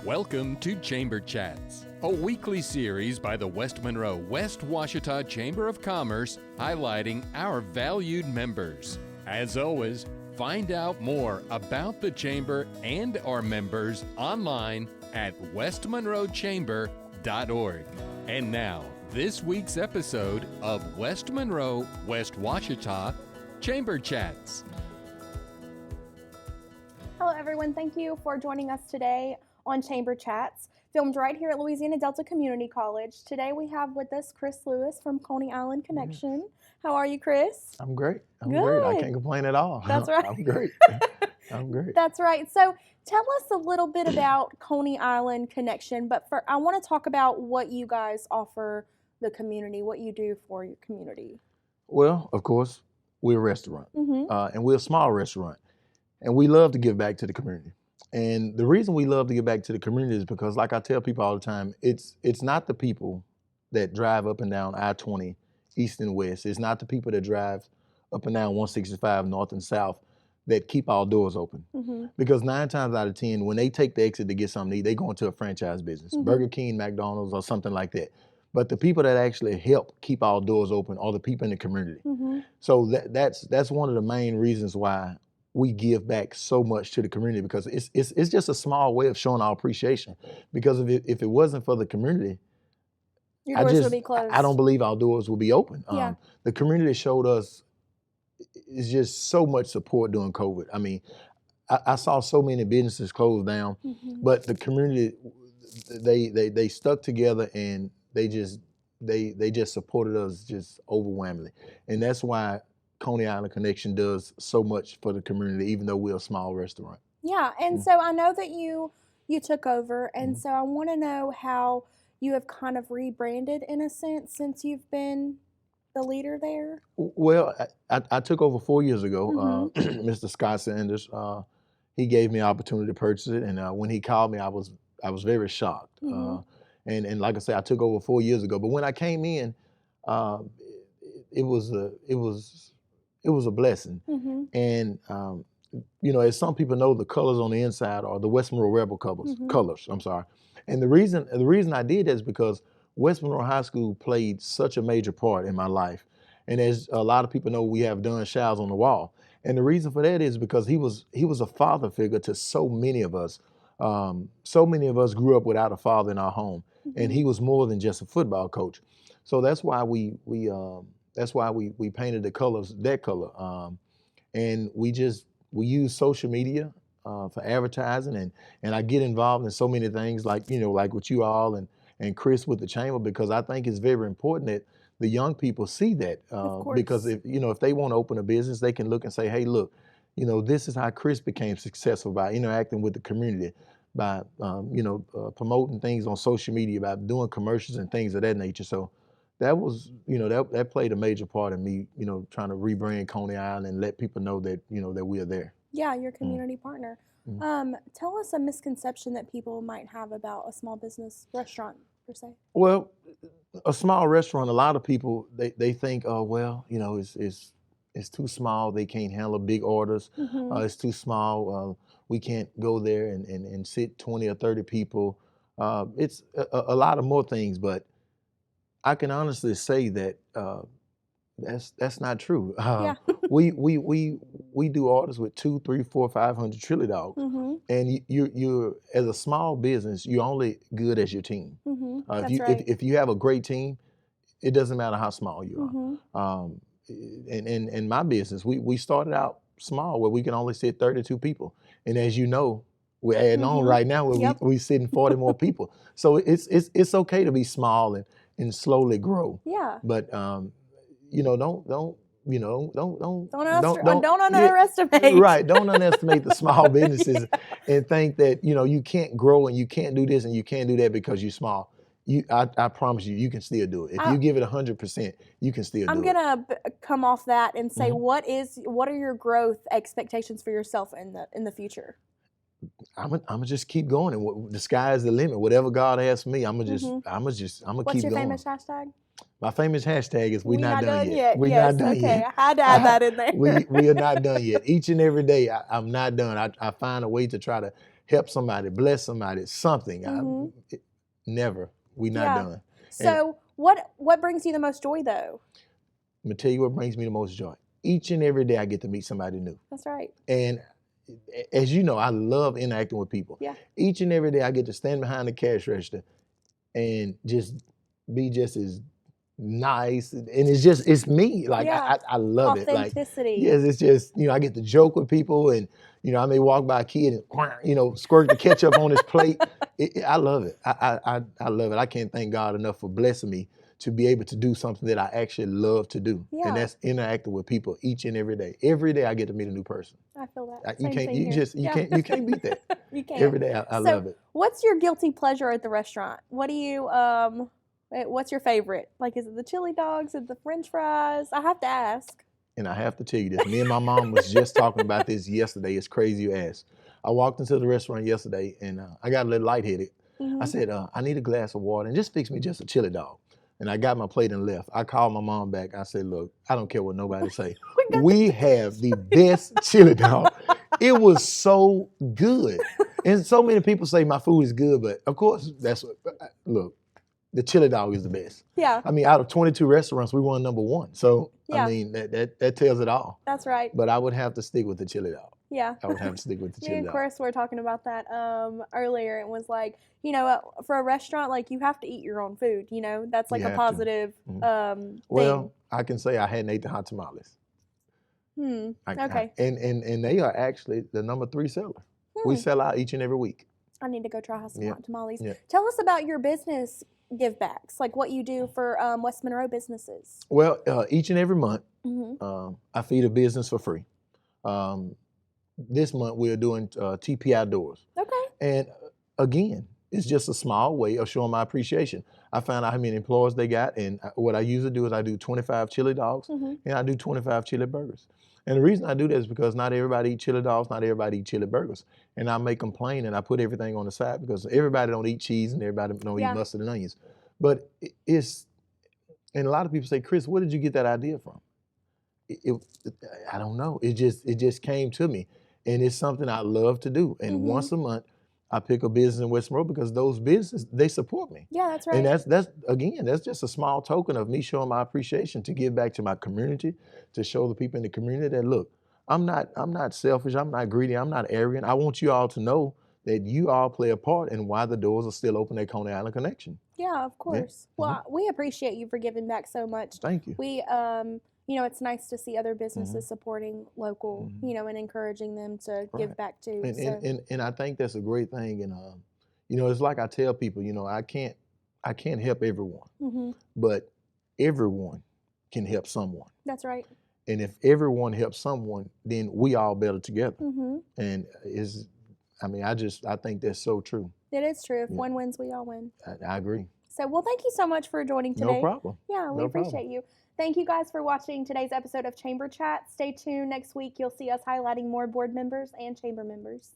Welcome to Chamber Chats, a weekly series by the West Monroe West Washita Chamber of Commerce highlighting our valued members. As always, find out more about the Chamber and our members online at westmonroechamber.org. And now, this week's episode of West Monroe West Washita Chamber Chats. Hello everyone, thank you for joining us today on Chamber Chats, filmed right here at Louisiana Delta Community College. Today we have with us Chris Lewis from Coney Island Connection. How are you, Chris? I'm great. I'm Good. great. I can't complain at all. That's right. I'm great. I'm great. That's right. So tell us a little bit about Coney Island Connection, but I want to talk about what you guys offer the community, what you do for your community. Well, of course, we're a restaurant, Mm-hmm. and we're a small restaurant, and we love to give back to the community. And the reason we love to give back to the community is because, like I tell people all the time, it's not the people that drive up and down I-20 east and west. It's not the people that drive up and down 165 north and south that keep our doors open. Mm-hmm. Because 9 times out of 10, when they take the exit to get something to eat, they go into a franchise business, Mm-hmm. Burger King, McDonald's, or something like that. But the people that actually help keep our doors open are the people in the community. Mm-hmm. So that's one of the main reasons why we give back so much to the community, because it's just a small way of showing our appreciation. Because if it wasn't for the community, Your doors will be closed. I don't believe our doors will be open. Yeah. The community showed us is just so much support during COVID. I mean, I saw so many businesses close down, Mm-hmm. but the community, they stuck together, and they just supported us just overwhelmingly. And that's why Coney Island Connection does so much for the community, even though we're a small restaurant. Yeah, and Mm-hmm. so I know that you took over, and Mhm. so I want to know how you have kind of rebranded in a sense since you've been the leader there. Well, I took over 4 years ago. Mhm. Mr. Scott Sanders, he gave me an opportunity to purchase it, and when he called me, I was very shocked. Mhm. And like I said, I took over 4 years ago. But when I came in, uh, it was a blessing. Mm-hmm. And as some people know, the colors on the inside are the West Monroe Rebel Mhm. colors. I'm sorry. And the reason I did that is because West Monroe High School played such a major part in my life. And as a lot of people know, we have Don Showers on the wall. And the reason for that is because he was a father figure to so many of us. So many of us grew up without a father in our home, and he was more than just a football coach. So that's why we painted the colors that color. And we use social media for advertising, and I get involved in so many things like with you all and Chris with the chamber, because I think it's very important that the young people see that. Of course. Because if they want to open a business, they can look and say, hey, look, this is how Chris became successful, by interacting with the community, by promoting things on social media, by doing commercials and things of that nature. So that was, that played a major part in me, trying to rebrand Coney Island and let people know that, that we are there. Yeah, your community partner. Mhm. Tell us a misconception that people might have about a small business restaurant, per se. Well, a small restaurant, a lot of people, they think, oh, well, it's too small. They can't handle big orders. Mm-hmm. It's too small. We can't go there and sit 20 or 30 people. It's a lot of more things, but I can honestly say that that's not true. Yeah. we do orders with 200, 300, 400, 500 chili dogs, Mm-hmm. and you're as a small business, you're only good as your team. Mm-hmm. If That's you right. if you have a great team, it doesn't matter how small you are. Mm-hmm. And in my business, we started out small where we can only sit 32 people, and as you know, we're adding on Mhm. right now where Yep. we sitting 40 more people. So it's okay to be small and slowly grow. Yeah. But don't Don't underestimate. right. Don't underestimate the small businesses and think that you can't grow and you can't do this and you can't do that because you're small. I promise you can still do it. If you give it 100%, you can still do it. I'm gonna come off that and say, Mhm. what are your growth expectations for yourself in the future? I'm gonna just keep going, and the sky is the limit. Whatever God has for me, I'm gonna Mhm. keep going. What's your famous hashtag? My famous hashtag is "We We not done yet." We Yes, not done okay. yet. I had to add that in there. We are not done yet. Each and every day, I'm not done. I find a way to try to help somebody, bless somebody, something. Mhm. Never. We not Yeah. done. And So what brings you the most joy though? I'm gonna tell you what brings me the most joy. Each and every day, I get to meet somebody new. That's right. And as you know, I love interacting with people. Yeah. Each and every day, I get to stand behind the cash register and just be just as nice, and it's me. Like Yeah. I love it. Like Authenticity. yes, it's just I get to joke with people, and I may walk by a kid and squirt the ketchup on his plate. I love it. I love it. I can't thank God enough for blessing me to be able to do something that I actually love to do, Yeah. and that's interacting with people each and every day. Every day I get to meet a new person. I feel that. You Same can't thing here. Yeah. you can't beat that. You can't. Every day I So, love it. what's your guilty pleasure at the restaurant? What do you what's your favorite? Like, is it the chili dogs? Is it the French fries? I have to ask. And I have to tell you this. Me and my mom was just talking about this yesterday. It's crazy you ask. I walked into the restaurant yesterday and I got a little lightheaded. Mhm. I said, I need a glass of water and just fix me just a chili dog. And I got my plate and left. I called my mom back. I said, look, I don't care what nobody say. We have the best chili dog. It was so good. And so many people say my food is good, but of course, look, the chili dog is the best. Yeah. I mean, out of 22 restaurants, we won #1. So, Yeah. I mean, that tells it all. That's right. But I would have to stick with the chili dog. Yeah. I would have to stick with the Me chili and dog. Chris were talking about that earlier. It was like, for a restaurant, like you have to eat your own food. That's like You a have to. positive Well, I can say I hadn't ate the hot tamales. thing. Okay. And they are actually the #3 seller. We sell out each and every week. I need to go try some hot tamales. Yeah. Tell us about your business give backs, like what you do for West Monroe businesses. Well, each and every month, Mm-hmm. I feed a business for free. This month we're doing TP Outdoors. Okay. And again, it's just a small way of showing my appreciation. I found out how many employees they got, and what I usually do is I do 25 chili dogs and I do 25 chili burgers. And the reason I do that is because not everybody eat chili dogs, not everybody eat chili burgers. And I make them plain and I put everything on the side because everybody don't eat cheese and everybody don't eat mustard and onions. But and a lot of people say, Chris, where did you get that idea from? I don't know. It just came to me. And it's something I love to do. And once a month, I pick a business in West Monroe because those businesses, they support me. Yeah, that's right. And that's just a small token of me showing my appreciation to give back to my community, to show the people in the community that, look, I'm not selfish, I'm not greedy, I'm not arrogant. I want you all to know that you all play a part in why the doors are still open at Coney Island Connection. Yeah, of course. Well, we appreciate you for giving back so much. Thank you. We it's nice to see other businesses supporting local, and encouraging them to give back too. And I think that's a great thing. And it's like I tell people, I can't help everyone, but everyone can help someone. That's right. And if everyone helps someone, then we all better together. And I think that's so true. It is true. If one wins, we all win. I agree. So, well, thank you so much for joining today. No problem. Yeah, we appreciate you. Thank you guys for watching today's episode of Chamber Chat. Stay tuned. Next week, you'll see us highlighting more board members and chamber members.